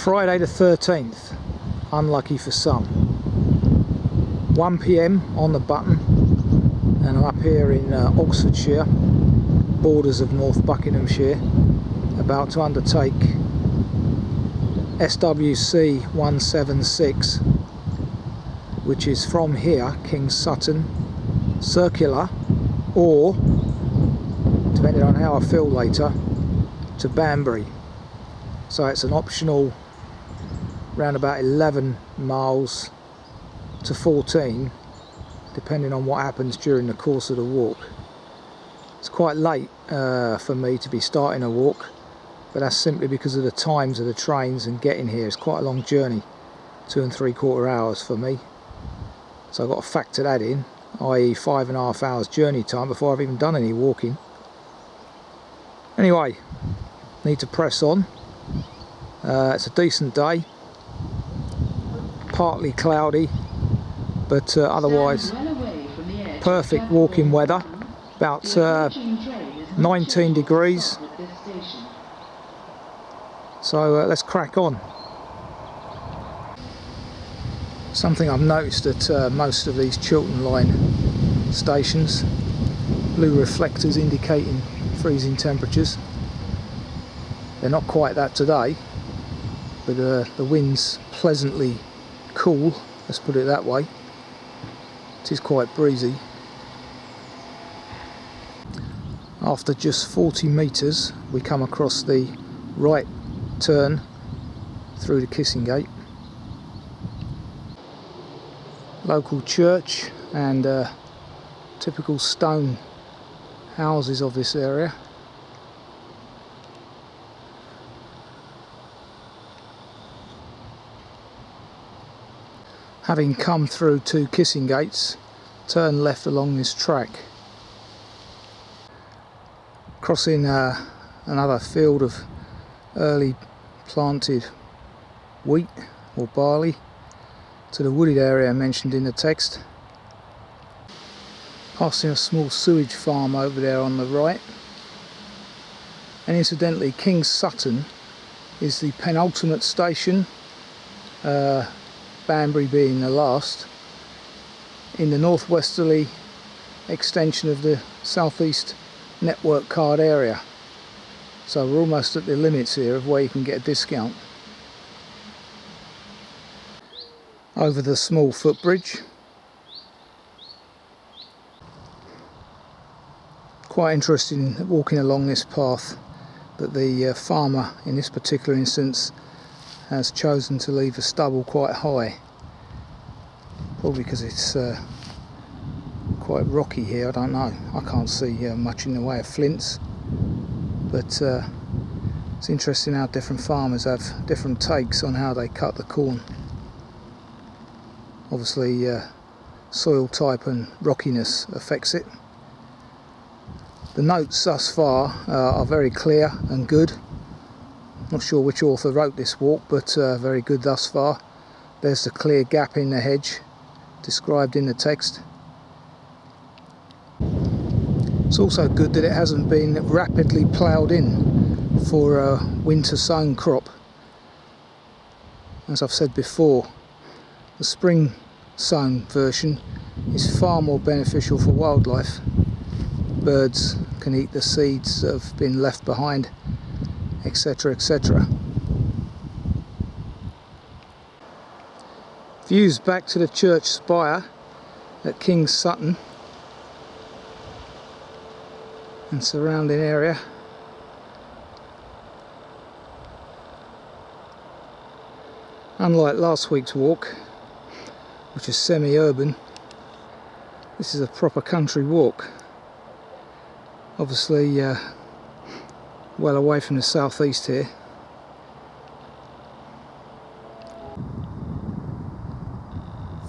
Friday the 13th, unlucky for some. 1 PM on the button, and I'm up here in Oxfordshire, borders of North Buckinghamshire, about to undertake SWC 176, which is from here, Sutton Circular, or, depending on how I feel later, to Banbury. So it's an optional round about 11 miles to 14, depending on what happens during the course of the walk. It's quite late for me to be starting a walk, but that's simply because of the times of the trains and getting here. It's quite a long journey, 2 3/4 hours for me. So I've got to factor that in, i.e. 5.5 hours journey time before I've even done any walking. Anyway, need to press on. It's a decent day, partly cloudy, but otherwise perfect walking weather. About 19 degrees. So let's crack on. Something I've noticed at most of these Charlton line stations, blue reflectors indicating freezing temperatures. They're not quite that today, but the wind's pleasantly cool, let's put it that way. It is quite breezy. After just 40 metres we come across the right turn through the Kissing Gate. Local church and typical stone houses of this area. Having come through 2 Kissing Gates, turn left along this track. Crossing another field of early planted wheat or barley to the wooded area mentioned in the text. Passing a small sewage farm over there on the right. And incidentally, Sutton is the penultimate station, Banbury being the last, in the northwesterly extension of the southeast network card area. So we're almost at the limits here of where you can get a discount. Over the small footbridge. Quite interesting walking along this path, but the farmer in this particular instance has chosen to leave the stubble quite high, probably because it's quite rocky here. I don't know, I can't see much in the way of flints, but it's interesting how different farmers have different takes on how they cut the corn. Obviously soil type and rockiness affects it. The notes thus far are very clear and good. Not sure which author wrote this walk, but very good thus far. There's the clear gap in the hedge described in the text. It's also good that it hasn't been rapidly ploughed in for a winter sown crop. As I've said before, the spring sown version is far more beneficial for wildlife. Birds can eat the seeds that have been left behind, etc, etc. Views back to the church spire at Sutton and surrounding area. Unlike last week's walk, which is semi-urban, this is a proper country walk. Obviously well away from the southeast here.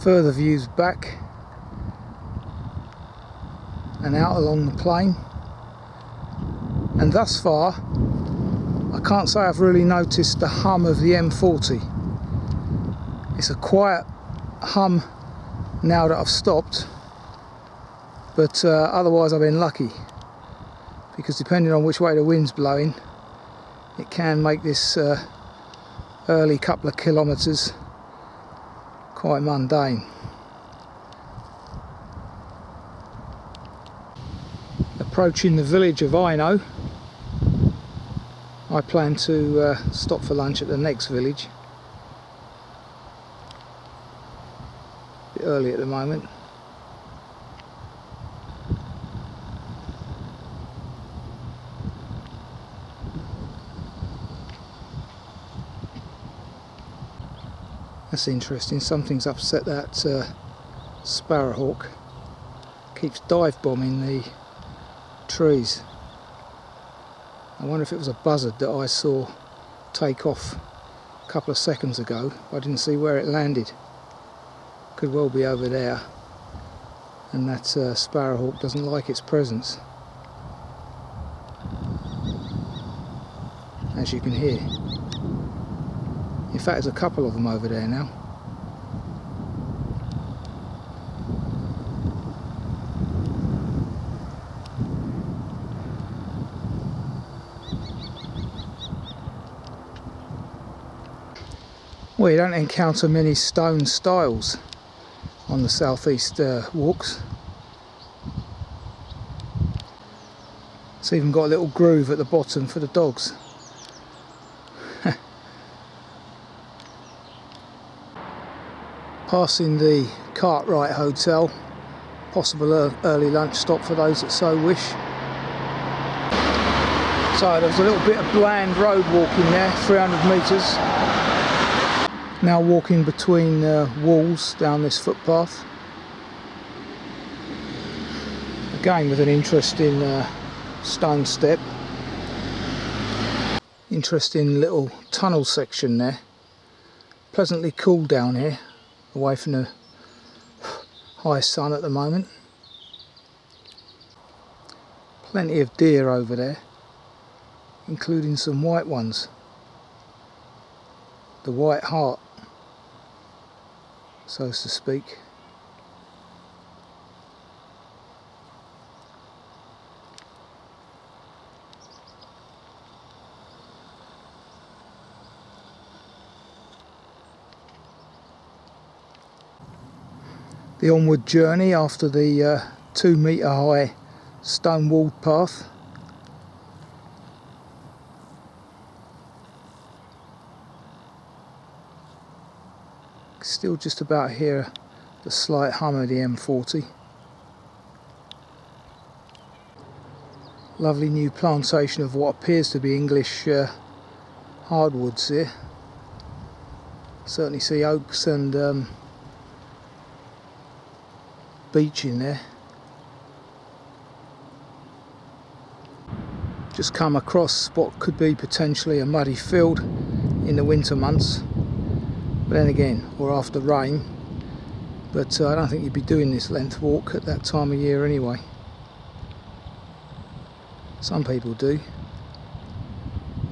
Further views back and out along the plain, and thus far I can't say I've really noticed the hum of the M40. It's a quiet hum now that I've stopped, but otherwise I've been lucky, because depending on which way the wind's blowing, it can make this early couple of kilometres, quite mundane. Approaching the village of Ino. I plan to stop for lunch at the next village. A bit early at the moment. That's interesting, something's upset that sparrowhawk. Keeps dive bombing the trees. I wonder if it was a buzzard that I saw take off a couple of seconds ago. I didn't see where it landed. Could well be over there, and that sparrowhawk doesn't like its presence, as you can hear. In fact, there's a couple of them over there now. Well, you don't encounter many stone stiles on the southeast walks. It's even got a little groove at the bottom for the dogs. Passing the Cartwright Hotel, possible early lunch stop for those that so wish. So there was a little bit of bland road walking there, 300 metres. Now walking between walls down this footpath. Again with an interesting stone step. Interesting little tunnel section there. Pleasantly cool down here, away from the high sun at the moment. Plenty of deer over there, including some white ones. The white hart, so to speak. The onward journey after the 2 metre high stone walled path. Still just about hear the slight hum of the M40. Lovely new plantation of what appears to be English hardwoods here. Certainly see oaks and beech in there. Just come across what could be potentially a muddy field in the winter months, but then again, or after rain. But I don't think you'd be doing this length walk at that time of year anyway. Some people do.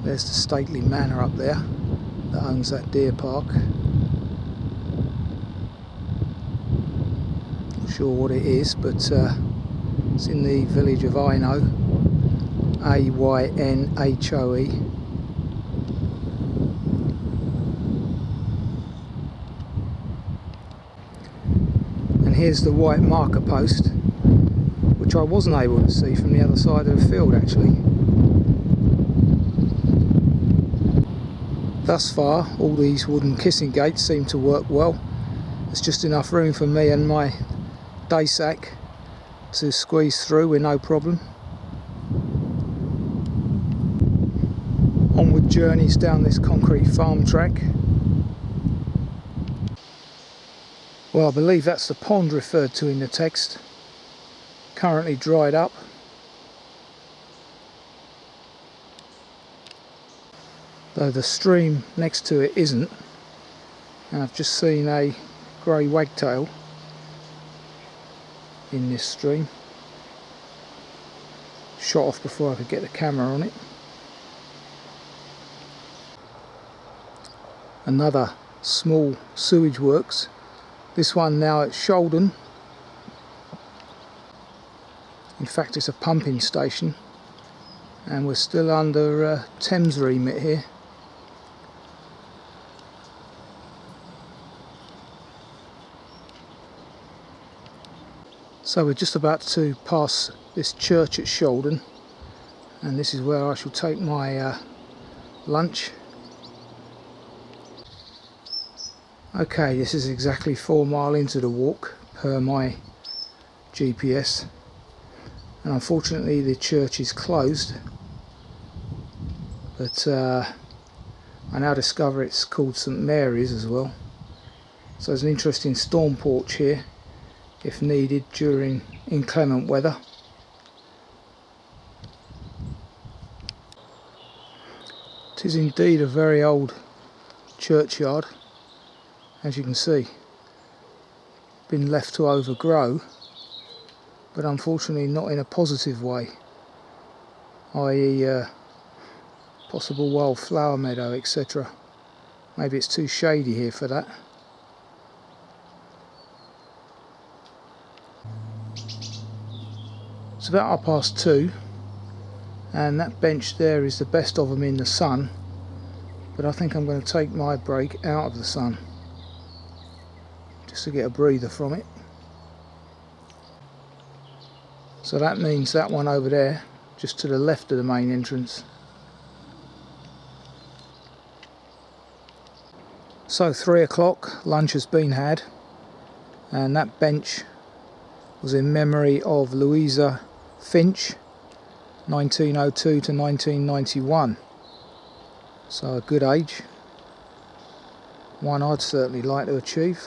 There's the stately manor up there that owns that deer park. Sure what it is, but it's in the village of Ino, A-Y-N-H-O-E. And here's the white marker post, which I wasn't able to see from the other side of the field actually. Thus far all these wooden kissing gates seem to work well. There's just enough room for me and my day sack to squeeze through with no problem. Onward journeys down this concrete farm track. Well, I believe that's the pond referred to in the text, currently dried up. Though the stream next to it isn't, and I've just seen a grey wagtail in this stream. Shot off before I could get the camera on it. Another small sewage works. This one now at Charlton. In fact, it's a pumping station, and we're still under Thames remit here. So we're just about to pass this church at Souldern, and this is where I shall take my lunch. Okay, this is exactly 4 miles into the walk per my GPS, and unfortunately the church is closed, but I now discover it's called St Mary's as well. So there's an interesting storm porch here if needed during inclement weather. It is indeed a very old churchyard, as you can see. Been left to overgrow, but unfortunately not in a positive way, i.e. Possible wildflower meadow, etc. Maybe it's too shady here for that. It's about 2:30, and that bench there is the best of them in the sun, but I think I'm going to take my break out of the sun just to get a breather from it. So that means that one over there, just to the left of the main entrance. So 3 o'clock, lunch has been had, and that bench was in memory of Louisa Finch, 1902 to 1991. So a good age, one I'd certainly like to achieve.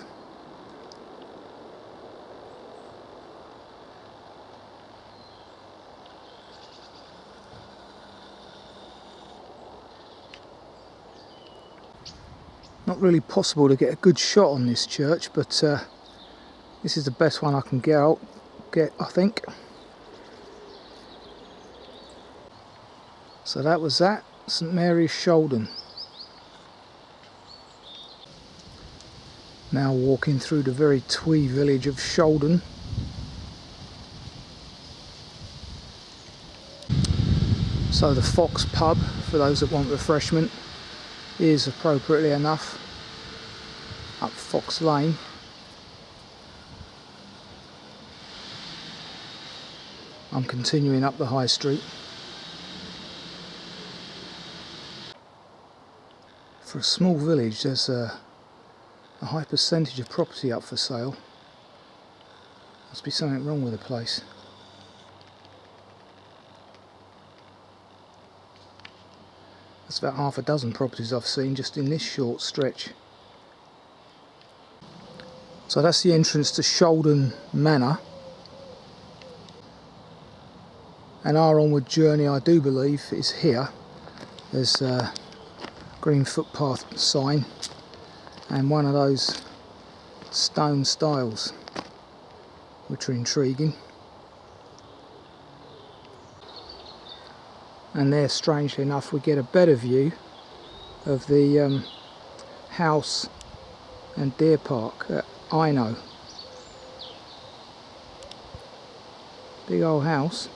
Not really possible to get a good shot on this church, but this is the best one I can get, I think. So that was that, St Mary's Souldern. Now walking through the very twee village of Souldern. So the Fox pub, for those that want refreshment, is appropriately enough up Fox Lane. I'm continuing up the high street. For a small village, there's a high percentage of property up for sale. Must be something wrong with the place. That's about 6 properties I've seen just in this short stretch. So that's the entrance to Souldern Manor, and our onward journey, I do believe, is here. There's a green footpath sign and one of those stone stiles, which are intriguing. And there, strangely enough, we get a better view of the house and deer park at Ino. Big old house.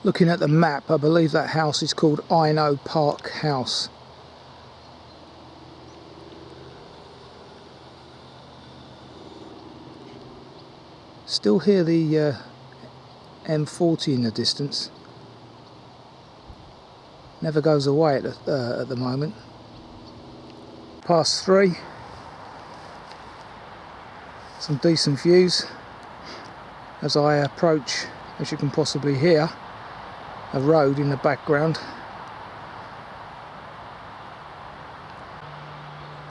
Looking at the map, I believe that house is called Ino Park House. Still hear the M40 in the distance. Never goes away at the moment. 3:30. Some decent views as I approach, as you can possibly hear, a road in the background.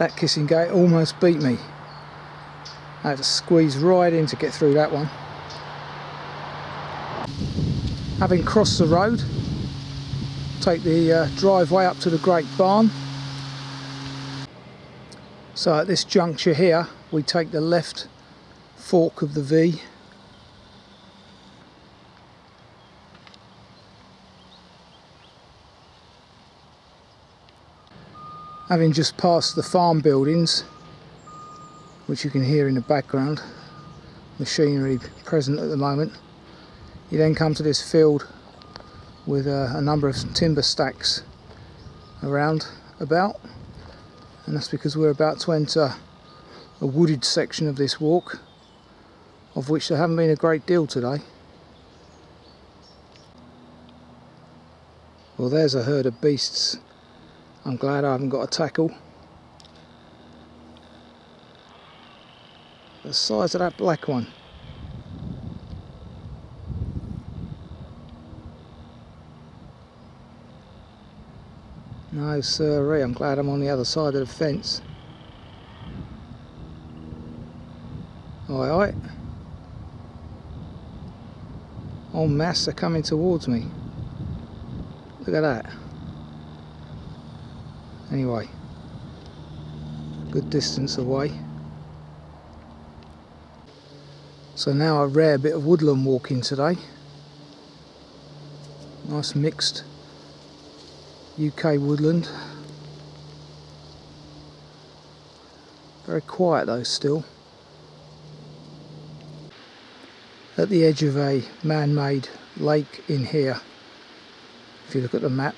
That kissing gate almost beat me. I had to squeeze right in to get through that one. Having crossed the road, take the driveway up to the Great Barn. So at this juncture here, we take the left fork of the V. Having just passed the farm buildings, which you can hear in the background, machinery present at the moment. You then come to this field with a number of timber stacks around about, and that's because we're about to enter a wooded section of this walk, of which there haven't been a great deal today. Well, there's a herd of beasts. I'm glad I haven't got a tackle. The size of that black one. No sirree, I'm glad I'm on the other side of the fence. Aye aye. En masse, they're coming towards me. Look at that. Anyway, good distance away. So now a rare bit of woodland walking today. Nice mixed UK woodland. Very quiet though still. At the edge of a man-made lake in here, if you look at the map.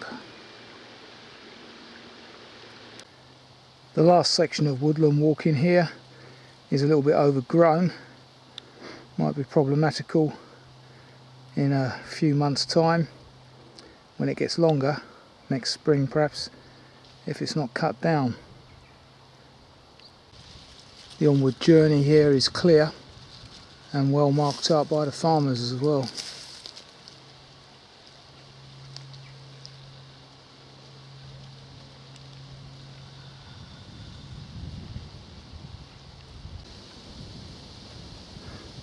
The last section of woodland walking here is a little bit overgrown. Might be problematical in a few months' time when it gets longer, next spring perhaps, if it's not cut down. The onward journey here is clear and well marked up by the farmers as well.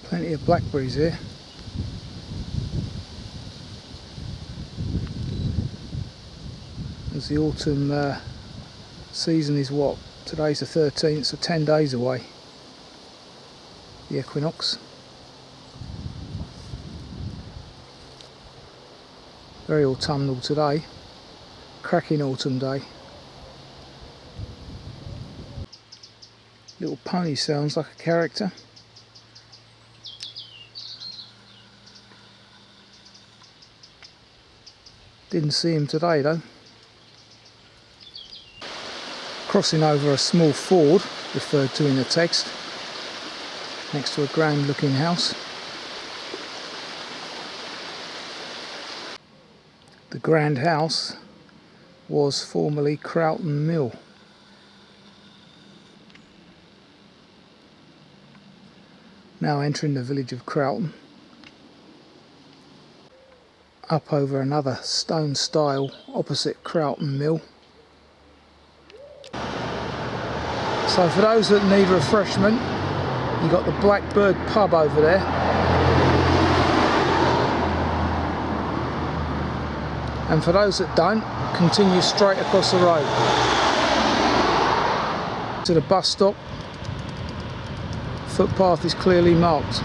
Plenty of blackberries here. As the autumn season is what? Today's the 13th, so 10 days away. The equinox. Very autumnal today. Cracking autumn day. Little pony sounds like a character. Didn't see him today though. Crossing over a small ford, referred to in the text, next to a grand looking house. The grand house was formerly Crowell Mill. Now entering the village of Crowell. Up over another stone stile opposite Crowell Mill. So for those that need refreshment, you've got the Blackbird pub over there. And for those that don't, continue straight across the road to the bus stop. Footpath is clearly marked.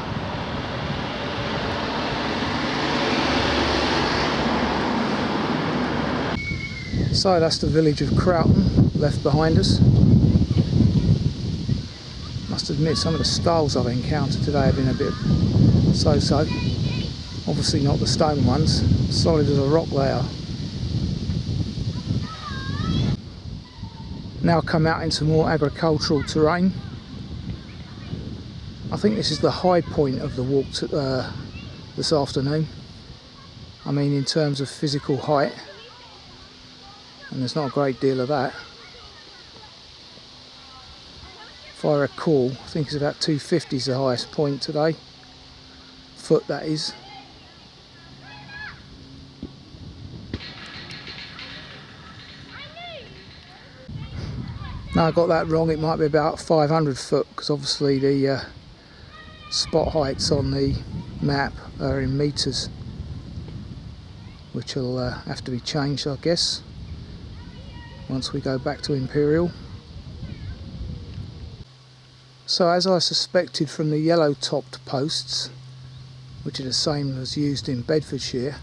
So that's the village of Charlton left behind us. Must admit some of the stiles I've encountered today have been a bit so-so. Obviously not the stone ones, solid as a rock they are. Now come out into more agricultural terrain. I think this is the high point of the walk this afternoon. I mean in terms of physical height. And there's not a great deal of that. If I recall, I think it's about 250 is the highest point today. Foot that is. No, I got that wrong, it might be about 500 foot because obviously the spot heights on the map are in metres, which will have to be changed I guess once we go back to Imperial. So as I suspected from the yellow topped posts, which are the same as used in Bedfordshire,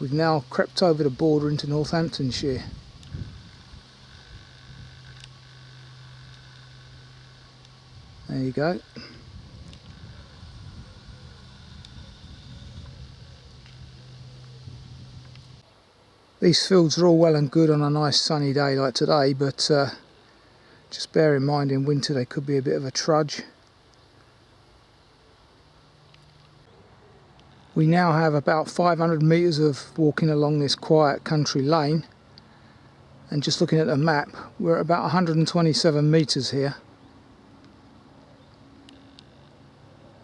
we've now crept over the border into Northamptonshire. There you go. These fields are all well and good on a nice sunny day like today, but just bear in mind in winter they could be a bit of a trudge. We now have about 500 metres of walking along this quiet country lane, and just looking at the map we're at about 127 metres here.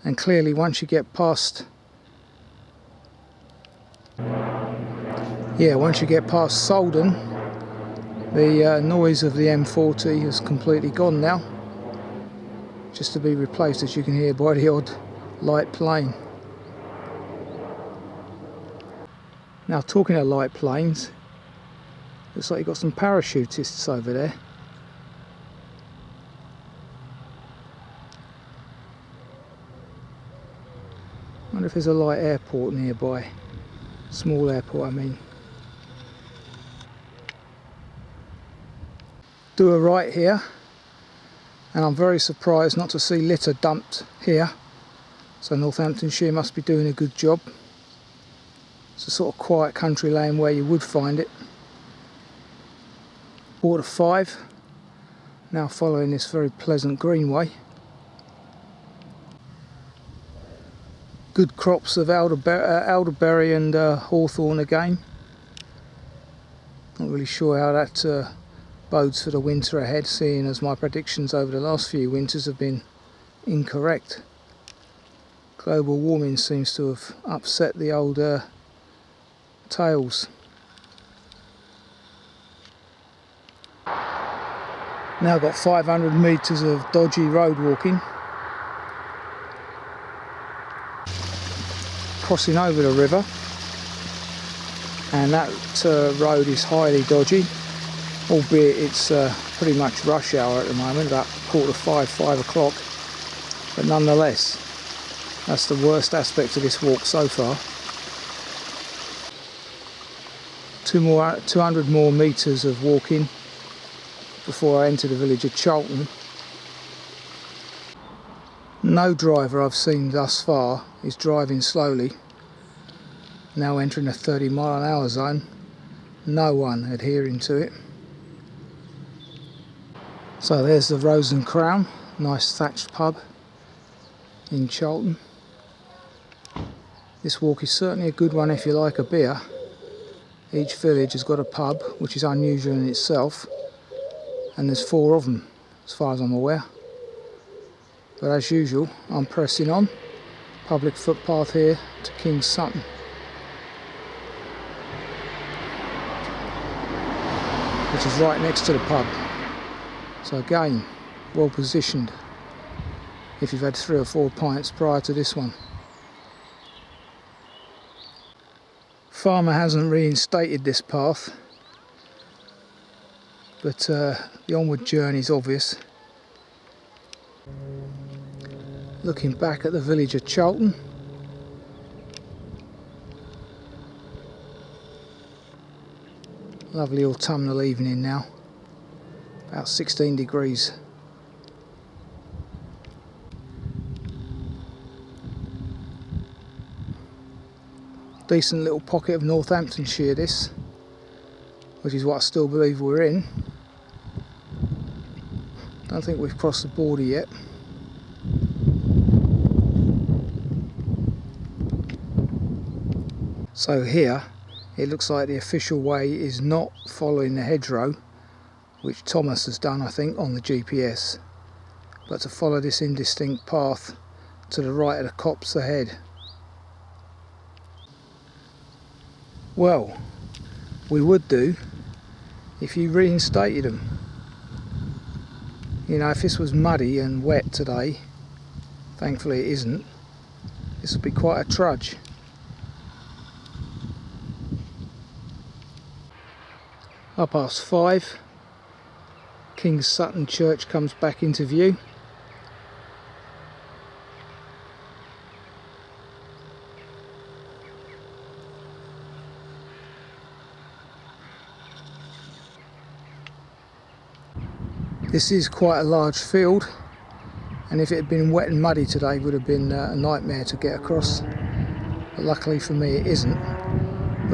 And clearly once you get past Souldern, the noise of the M40 has completely gone now, just to be replaced, as you can hear, by the odd light plane. Now, talking of light planes, looks like you've got some parachutists over there. I wonder if there's a light airport nearby. Small airport, I mean. Do a right here, and I'm very surprised not to see litter dumped here. So Northamptonshire must be doing a good job. It's a sort of quiet country lane where you would find it. Quarter 5, now following this very pleasant greenway. Good crops of elderberry and hawthorn again. Not really sure how that bodes for the winter ahead, seeing as my predictions over the last few winters have been incorrect. Global warming seems to have upset the old tales. Now got 500 metres of dodgy road walking. Crossing over the river, and that road is highly dodgy, albeit it's pretty much rush hour at the moment, about 4:45, 5 o'clock, but nonetheless that's the worst aspect of this walk so far. 200 more metres of walking before I enter the village of Charlton. No driver I've seen thus far is driving slowly. Now entering a 30-mile-an-hour zone. No one adhering to it. So there's the Rose and Crown, nice thatched pub in Charlton. This walk is certainly a good one if you like a beer. Each village has got a pub, which is unusual in itself, and there's 4 of them as far as I'm aware. But as usual, I'm pressing on. Public footpath here to King's Sutton. Which is right next to the pub. So again, well positioned if you've had 3 or 4 pints prior to this one. Farmer hasn't reinstated this path, but the onward journey is obvious. Looking back at the village of Charlton. Lovely autumnal evening now, about 16 degrees. Decent little pocket of Northamptonshire this, which is what I still believe we're in. Don't think we've crossed the border yet. So here it looks like the official way is not following the hedgerow, which Thomas has done I think on the GPS, but to follow this indistinct path to the right of the copse ahead. Well, we would do if you reinstated them. You know, if this was muddy and wet today, thankfully it isn't, this would be quite a trudge. Up past 5, King's Sutton Church comes back into view. This is quite a large field, and if it had been wet and muddy today, it would have been a nightmare to get across. But luckily for me it isn't.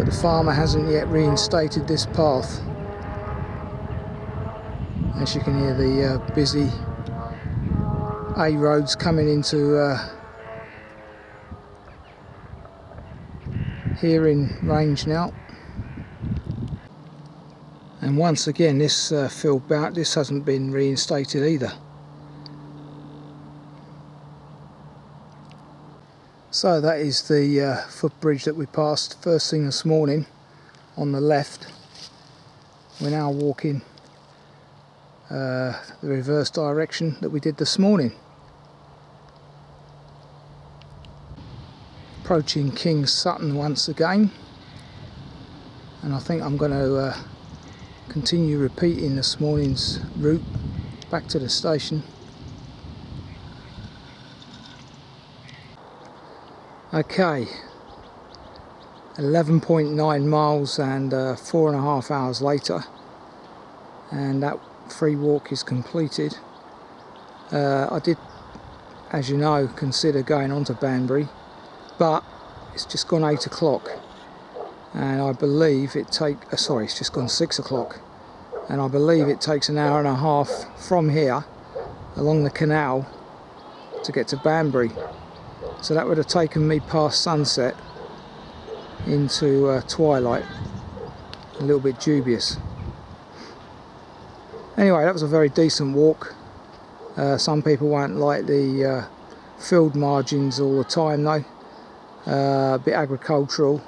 but the farmer hasn't yet reinstated this path. As you can hear the busy A roads coming into here in range now. And once again this field bout, this hasn't been reinstated either. So that is the footbridge that we passed first thing this morning on the left. We're now walking the reverse direction that we did this morning. Approaching King Sutton once again, and I think I'm going to continue repeating this morning's route back to the station. Okay, 11.9 miles and 4.5 hours later, and that free walk is completed. I did, as you know, consider going on to Banbury, but it's just gone 8 o'clock, and I believe it it's just gone 6 o'clock, and I believe it takes an hour and a half from here along the canal to get to Banbury. So that would have taken me past sunset into twilight. A little bit dubious. Anyway, that was a very decent walk. Some people won't like the field margins all the time though. A bit agricultural,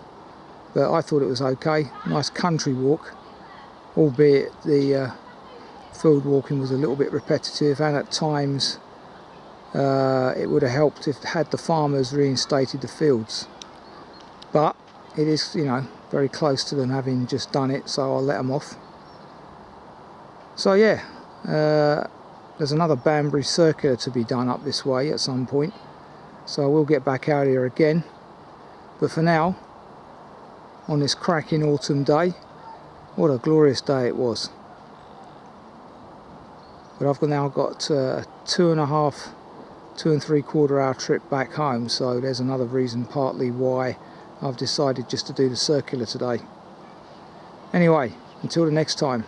but I thought it was okay. Nice country walk, albeit the field walking was a little bit repetitive, and at times it would have helped if had the farmers reinstated the fields, but it is, you know, very close to them having just done it, so I'll let them off. So yeah, there's another Banbury Circular to be done up this way at some point, so we'll get back out here again. But for now, on this cracking autumn day, what a glorious day it was. But I've now got 2 and 3/4 hour trip back home, so there's another reason partly why I've decided just to do the circular today. Anyway, until the next time.